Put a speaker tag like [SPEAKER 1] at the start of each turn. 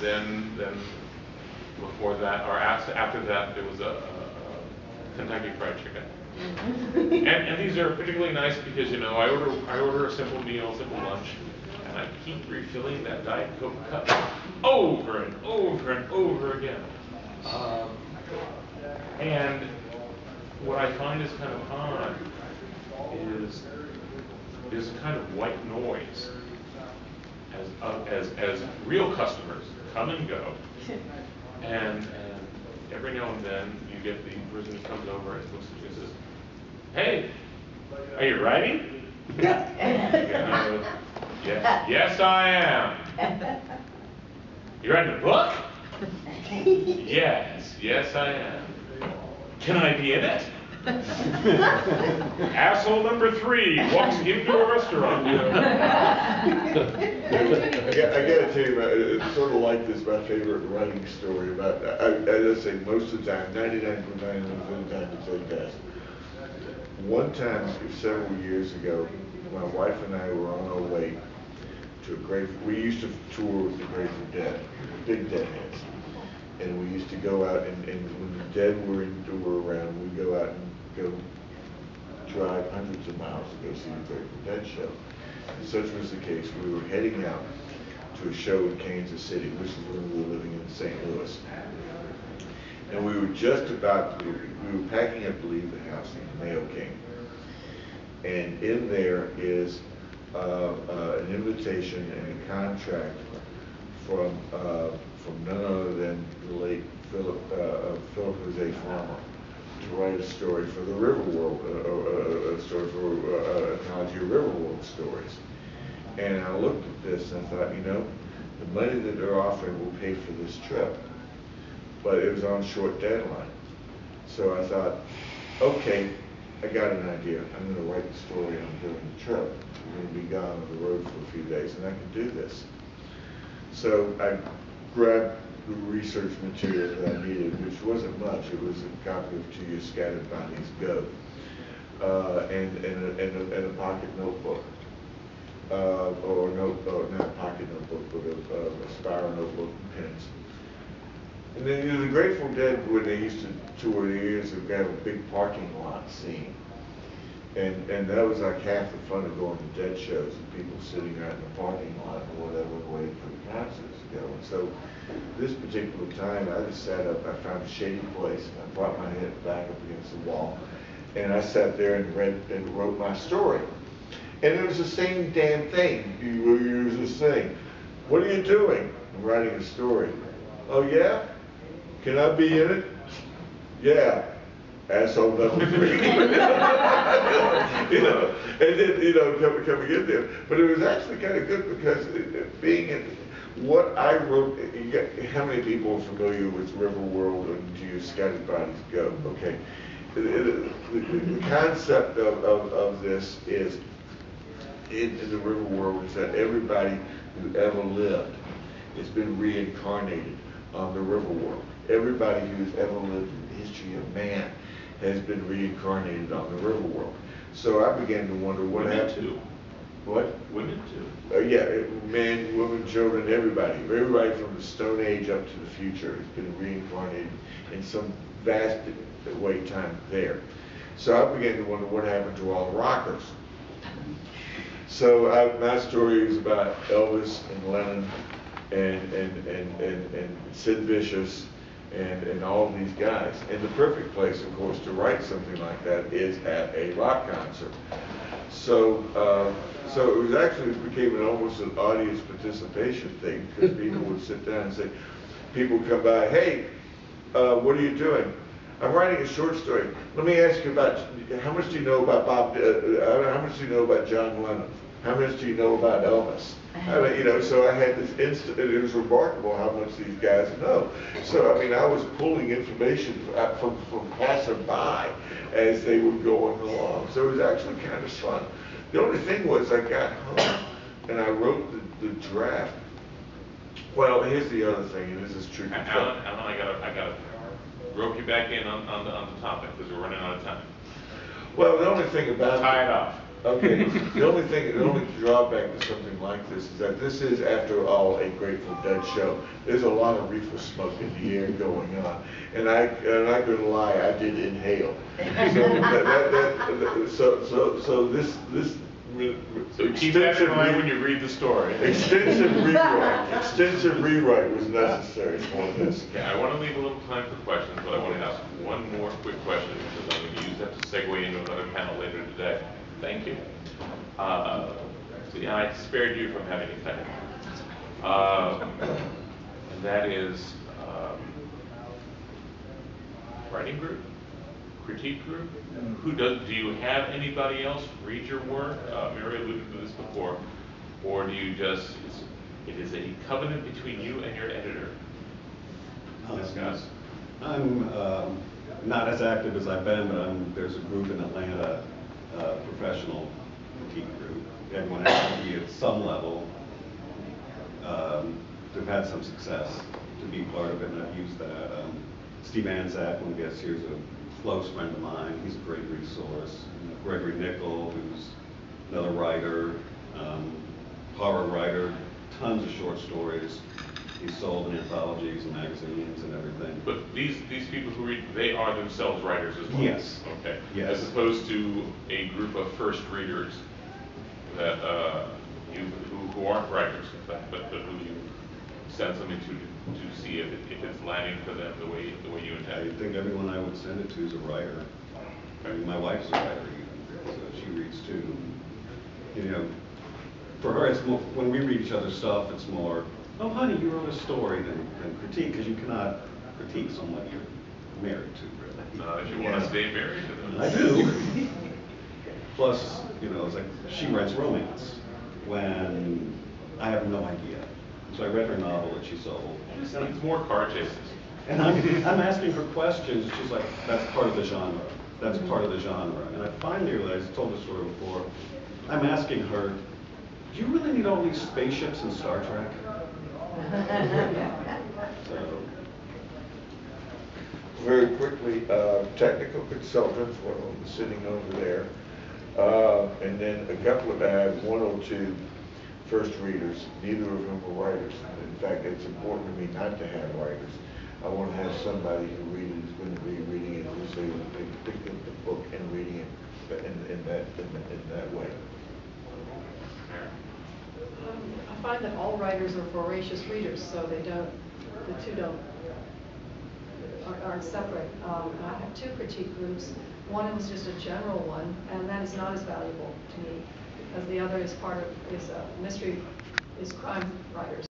[SPEAKER 1] then before that, or after that, there was a Kentucky Fried Chicken. And these are particularly nice because, you know, I order a simple meal, simple lunch, and I keep refilling that Diet Coke cup over and over and over again. And what I find is kind of odd is there's a kind of white noise as real customers come and go, and every now and then you get the person who comes over and looks at you and says, "Hey, are you writing?" Yes, I am. You writing a book? Yes, I am. Can I be in it? Asshole number 3 walks into a restaurant.
[SPEAKER 2] I gotta tell you, it's sort of like this, my favorite writing story about, I just say most of the time, 99.9% of the time it's fantastic. One time, several years ago, my wife and I were on our way to a we used to tour with the Grateful Dead, big Deadheads. And we used to go out, and when the Dead were around, we'd go out and go drive hundreds of miles to go see the Grateful Dead show. And such was the case. We were heading out to a show in Kansas City, which is when we were living in St. Louis. And we were just about, we were packing up to leave the house, and the mail came. And in there is an invitation and a contract from none other than the late Philip Jose Farmer to write a story for the Riverworld, a story for anthology of Riverworld stories. And I looked at this and I thought, you know, the money that they're offering will pay for this trip, but it was on short deadline. So I thought, okay, I got an idea. I'm going to write the story on during the trip. I'm going to be gone on the road for a few days, and I can do this. So I grabbed the research material that I needed, which wasn't much. It was a copy of To Your Scattered Bodies Go, and a pocket notebook, or not a pocket notebook, but a spiral notebook and pens. And then, you know, the Grateful Dead, when they used to tour, they used to have a big parking lot scene. And that was like half the fun of going to Dead shows, and people sitting out in the parking lot or whatever, waiting for the concerts to go. And so this particular time, I just sat up, I found a shady place, and I brought my head back up against the wall, and I sat there and read and wrote my story. And it was the same damn thing. You was just saying, "What are you doing?" "I'm writing a story." "Oh yeah? Can I be in it?" "Yeah." Asshole number 3. You know, and then, you know, coming in there. But it was actually kind of good because being in what I wrote, how many people are familiar with Riverworld and To Your Scattered Bodies Go? Okay. The concept of this is, in the Riverworld, is that everybody who ever lived has been reincarnated on the Riverworld. Everybody who's ever lived in the history of man has been reincarnated on the Riverworld. So I began to wonder what happened.
[SPEAKER 1] Women too.
[SPEAKER 2] What?
[SPEAKER 1] Women too.
[SPEAKER 2] Yeah, men, women, children, everybody from the Stone Age up to the future has been reincarnated in some vast wait time there. So I began to wonder what happened to all the rockers. So my story is about Elvis and Lennon and Sid Vicious and all of these guys. And the perfect place, of course, to write something like that is at a rock concert. So it was actually, it became almost an audience participation thing, because people would sit down and say, people would come by, "Hey, what are you doing?" "I'm writing a short story." "Let me ask you about, how much do you know about how much do you know about John Lennon? How much do you know about Elvis?" I mean, you know, so I had this instant, it was remarkable how much these guys know. So, I mean, I was pulling information from passerby as they were going along. So it was actually kind of fun. The only thing was I got home and I wrote the draft. Well, here's the other thing, and this is true.
[SPEAKER 1] Alan, I gotta rope you back in on the topic because we're running out of time.
[SPEAKER 2] Well, the only thing about
[SPEAKER 1] tie it off.
[SPEAKER 2] Okay, the only drawback to something like this is that this is, after all, a Grateful Dead show. There's a lot of reefer smoke in the air going on, and I'm not gonna lie, I did inhale. So this.
[SPEAKER 1] So keep that in mind when you read the story.
[SPEAKER 2] Extensive rewrite was necessary for this.
[SPEAKER 1] Okay, I want to leave a little time for questions, but I want to ask one more quick question because I'm going to use that to segue into another panel later today. Thank you. So yeah, I spared you from having to cut it. And that is writing group, critique group. Do you have anybody else read your work? Mary alluded to this before, or do you just? It is a covenant between you and your editor. Discuss.
[SPEAKER 3] I'm not as active as I've been, but there's a group in Atlanta, professional critique group. Everyone has to be at some level. They've had some success to be part of it, and I've used that. Steve Anzac, one of the guests here, is a close friend of mine. He's a great resource. Gregory Nickel, who's another writer, horror writer, tons of short stories. He's sold in anthologies and magazines and everything.
[SPEAKER 1] But these people who read, they are themselves writers as well?
[SPEAKER 3] Yes.
[SPEAKER 1] Okay.
[SPEAKER 3] Yes.
[SPEAKER 1] As opposed to a group of first readers that who aren't writers, in fact, but who you send something to see if it's landing for them the way you intend.
[SPEAKER 3] I think everyone I would send it to is a writer. I mean, my wife's a writer even, so she reads too. You know, for her, it's more, when we read each other's stuff, it's more, oh, honey, you wrote a story than critique, because you cannot critique someone you're married to, really.
[SPEAKER 1] If you want to stay married to them.
[SPEAKER 3] I do. Plus, you know, it's like she writes romance when I have no idea. So I read her novel that she sold.
[SPEAKER 1] It's more car chases.
[SPEAKER 3] And I'm asking her questions. She's like, that's part of the genre. That's part of the genre. And I finally realized, I told this story before, I'm asking her, do you really need all these spaceships in Star Trek? So.
[SPEAKER 2] Very quickly, technical consultants, one of them sitting over there, and then a couple of, I have one or two first readers, neither of whom are writers. In fact, it's important to me not to have writers. I want to have somebody who is going to be reading it, who's able to pick up the book and reading it in that way.
[SPEAKER 4] I find that all writers are voracious readers, so the two aren't separate. I have two critique groups. One is just a general one, and that is not as valuable to me as the other is crime writers.